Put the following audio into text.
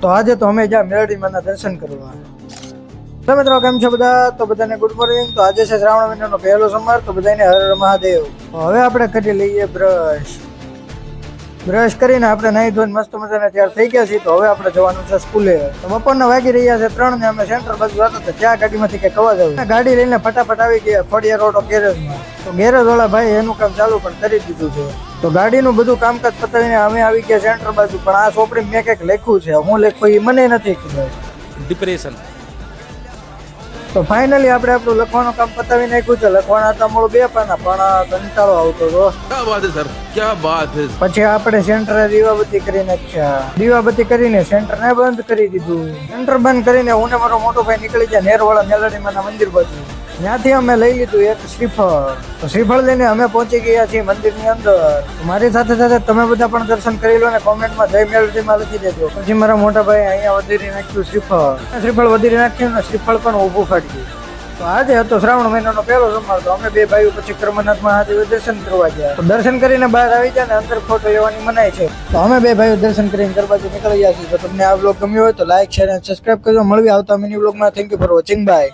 તો આજે તો અમે જ્યાં મેરડીમાંના દર્શન કરવા. તો મિત્રો કેમ છો બધા? તો બધાને ગુડ મોર્નિંગ. તો આજે છે શ્રાવણ મહિનાનો પહેલો સોમવાર, તો બધાને હર હર મહાદેવ. તો હવે આપણે કરી લઈએ બ્રશ કરીને આપણે નાહી ધોઈને મસ્ત મજાના તૈયાર થઈ ગયા છીએ. તો હવે આપણે જવાનું છે સ્કૂલે. તો બપોરના વાગી રહ્યા છે 3 ને અમે સેન્ટર બાજુ જતા હતા. ત્યાં ગાડીમાંથી કઈ કવા જવું, ગાડી લઈને ફટાફટ આવી ગયા ખોડિયા રોડ ગેરેજમાં. તો ગેરેજ વાળા ભાઈ એનું કામ ચાલુ પણ કરી દીધું છે. તો ગાડીનું બધું કામકાજ પતાવીને અમે આવી ગયા સેન્ટર બાજુ. પણ આ ચોપડી મેં કંઈક લખ્યું છે, હું લખ્યું એ મને નથી ખબર. ડિપ્રેશન. તો ફાઇનલી આપણે આપણું લખવાનું કામ પતાવી નાખ્યું છે. લખવાના હતા મળું 2 પાના, પણ કંટાળો આવતો હતો. ક્યા બાત હે સર, ક્યા બાત હે. પછી આપણે સેન્ટરે દીવાબત્તી કરી નાખ્યા. દીવાબત્તી કરીને સેન્ટરને બંધ કરી દીધું. સેન્ટર બંધ કરીને હું ને મારો મોટો ભાઈ નીકળી ગયા નેરવાળા મેલડીમાંના મંદિર બાજુ. ત્યાંથી અમે લઈ લીધું એક શ્રીફળ. તો શ્રીફળ લઈને અમે પહોંચી ગયા છીએ મંદિરની અંદર. મારી સાથે સાથે તમે બધા પણ દર્શન કરી લો ને કોમેન્ટમાં જય મેલડીમાં લખી દેજો. પછી મારા મોટા ભાઈ અહીંયા વધીરી નાખ્યું શ્રીફળ વધીરી નાખ્યું ને શ્રીફળ પણ ઊભું ફાટ્યું. તો આજે હતો શ્રાવણ મહિનાનો પહેલો સોમવાર. તો અમે 2 ભાઈઓ પછી કર્મનાથ મહાદેવ દર્શન કરવા ગયા. તો દર્શન કરીને બહાર આવી જાય ને અંદર ફોટો લેવાની મનાય છે. તો અમે 2 ભાઈઓ દર્શન કરીને ઘર બાજુ નીકળી ગયા છીએ. તો તમને આ વ્લોગ ગમ્યો હોય તો લાઈક, શેર અને સબસ્ક્રાઇબ કરજો. મળવી આવતા મિની વ્લોગમાં. Thank you for watching. By.